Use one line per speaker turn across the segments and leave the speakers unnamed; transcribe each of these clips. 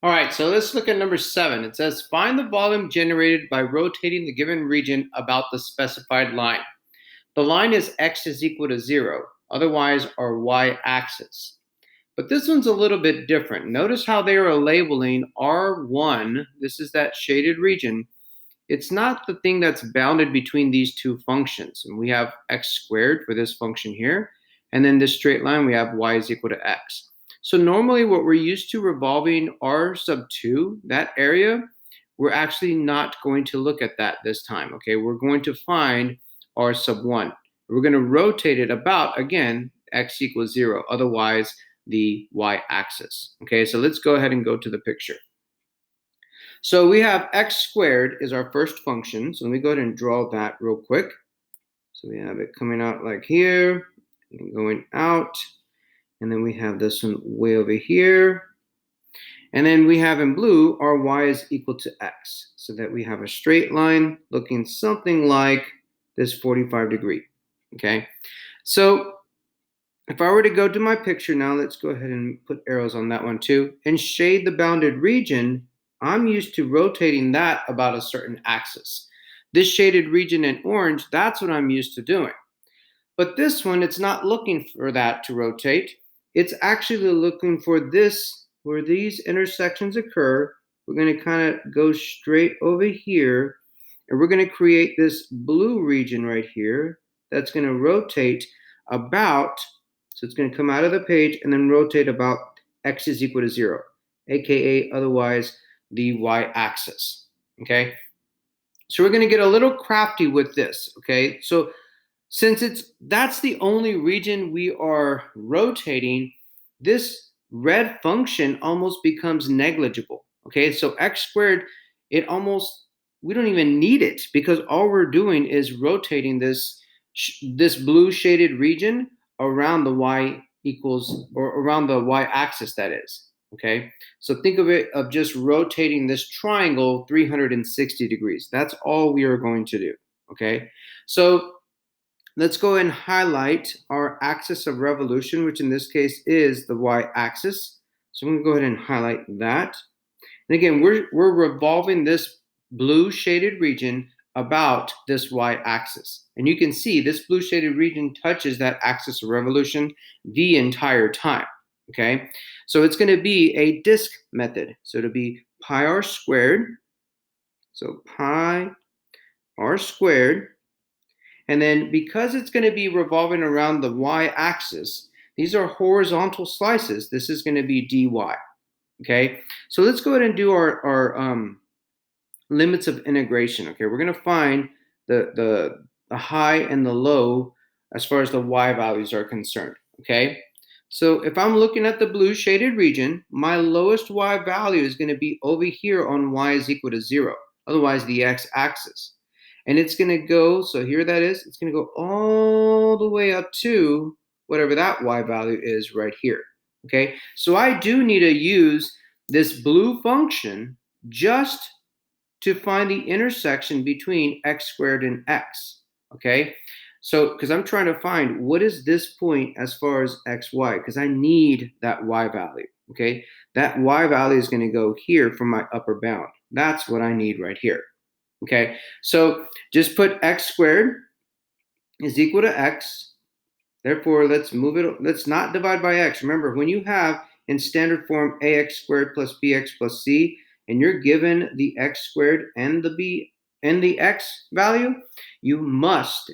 All right, so let's look at number 7. It says, find the volume generated by rotating the given region about the specified line. The line is x is equal to 0, otherwise our y-axis. But this one's a little bit different. Notice how they are labeling R1, this is that shaded region. It's not the thing that's bounded between these two functions. And we have x squared for this function here. And then this straight line, we have y is equal to x. So normally what we're used to revolving R sub 2, that area, we're actually not going to look at that this time, okay? We're going to find R sub 1. We're going to rotate it about, again, x equals 0, otherwise the y-axis, okay? So let's go ahead and go to the picture. So we have x squared is our first function. So let me go ahead and draw that real quick. So we have it coming out like here, and going out. And then we have this one way over here. And then we have in blue, our y is equal to x. So that we have a straight line looking something like this 45 degree, okay? So if I were to go to my picture now, let's go ahead and put arrows on that one too, and shade the bounded region, I'm used to rotating that about a certain axis. This shaded region in orange, that's what I'm used to doing. But this one, it's not looking for that to rotate. It's actually looking for this, where these intersections occur. We're going to kind of go straight over here, and we're going to create this blue region right here that's going to rotate about, so it's going to come out of the page and then rotate about x is equal to 0, aka otherwise the y-axis, okay? So we're going to get a little crafty with this, okay? So since that's the only region we are rotating, this red function almost becomes negligible, okay? So x squared, we don't even need it because all we're doing is rotating this blue shaded region around the y equals, or around the y-axis, that is, okay? So think of it of just rotating this triangle 360 degrees. That's all we are going to do, okay? So let's go and highlight our axis of revolution, which in this case is the y-axis. So I'm going to go ahead and highlight that. And again, we're revolving this blue shaded region about this y-axis. And you can see this blue shaded region touches that axis of revolution the entire time, okay? So it's going to be a disk method. So it'll be pi r squared. So pi r squared. And then because it's going to be revolving around the y-axis, these are horizontal slices. This is going to be dy, okay? So let's go ahead and do our limits of integration, okay? We're going to find the high and the low as far as the y values are concerned, okay? So if I'm looking at the blue shaded region, my lowest y value is going to be over here on y is equal to 0, otherwise the x-axis. And it's going to go, so here that is, it's going to go all the way up to whatever that y value is right here, okay? So I do need to use this blue function just to find the intersection between x squared and x, okay? So, because I'm trying to find what is this point as far as xy, because I need that y value, okay? That y value is going to go here from my upper bound. That's what I need right here. Okay, so just put x squared is equal to x. Therefore, let's move it. Let's not divide by x. Remember, when you have in standard form ax squared plus bx plus c, and you're given the x squared and the b and the x value, you must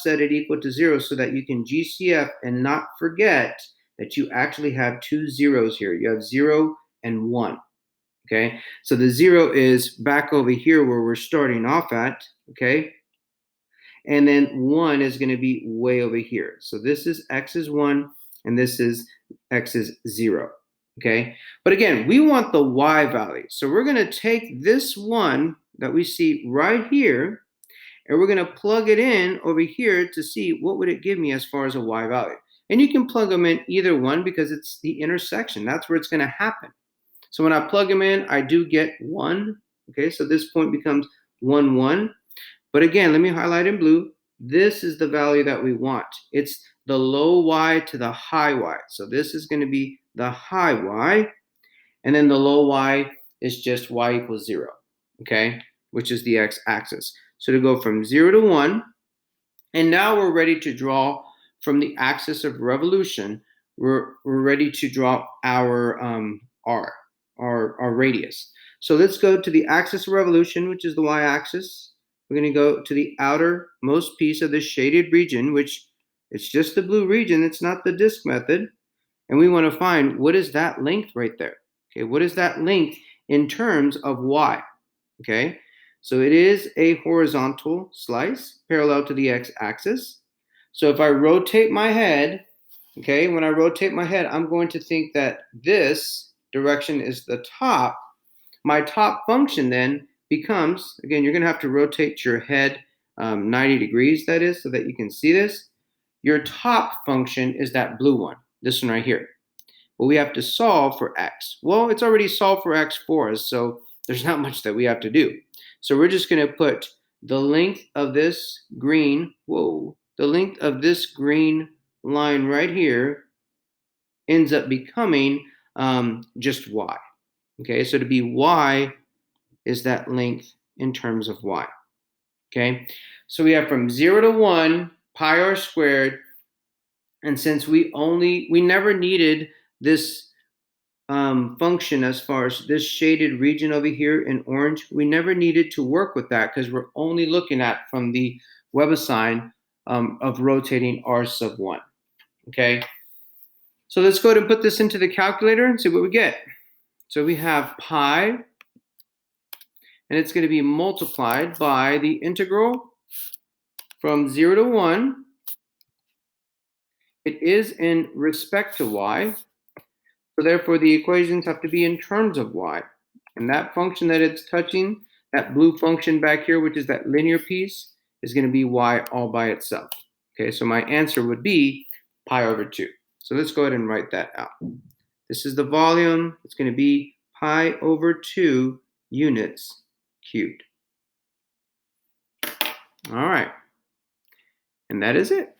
set it equal to 0 so that you can GCF and not forget that you actually have two zeros here. You have 0 and 1. Okay, so the 0 is back over here where we're starting off at, okay? And then 1 is going to be way over here. So this is x is 1, and this is x is 0, okay? But again, we want the y value. So we're going to take this 1 that we see right here, and we're going to plug it in over here to see what would it give me as far as a y value. And you can plug them in either one because it's the intersection. That's where it's going to happen. So when I plug them in, I do get 1. Okay, so this point becomes 1, 1. But again, let me highlight in blue. This is the value that we want. It's the low y to the high y. So this is going to be the high y. And then the low y is just y equals 0, okay, which is the x-axis. So to go from 0 to 1, and now we're ready to draw from the axis of revolution, we're ready to draw our r, our radius. So let's go to the axis of revolution, which is the y-axis. We're going to go to the outermost piece of the shaded region, which it's just the blue region. It's not the disk method. And we want to find what is that length right there. Okay, what is that length in terms of y? Okay, so it is a horizontal slice parallel to the x-axis. So if I rotate my head, okay, when I rotate my head, I'm going to think that this direction is the top. My top function then becomes, again, you're going to have to rotate your head 90 degrees, that is, so that you can see this. Your top function is that blue one, this one right here. Well, we have to solve for x. Well, it's already solved for x for us, so there's not much that we have to do. So we're just going to put the length of this green, the length of this green line right here ends up becoming just y. Okay, so to be y is that length in terms of y. Okay, so we have from 0 to 1, pi r squared, and since we never needed this function as far as this shaded region over here in orange, we never needed to work with that because we're only looking at from the Webassign of rotating r sub 1. Okay, so let's go ahead and put this into the calculator and see what we get. So we have pi, and it's going to be multiplied by the integral from 0 to 1. It is in respect to y, so therefore the equations have to be in terms of y. And that function that it's touching, that blue function back here, which is that linear piece, is going to be y all by itself. Okay, so my answer would be pi over 2. So let's go ahead and write that out. This is the volume. It's going to be pi over 2 units cubed. All right. And that is it.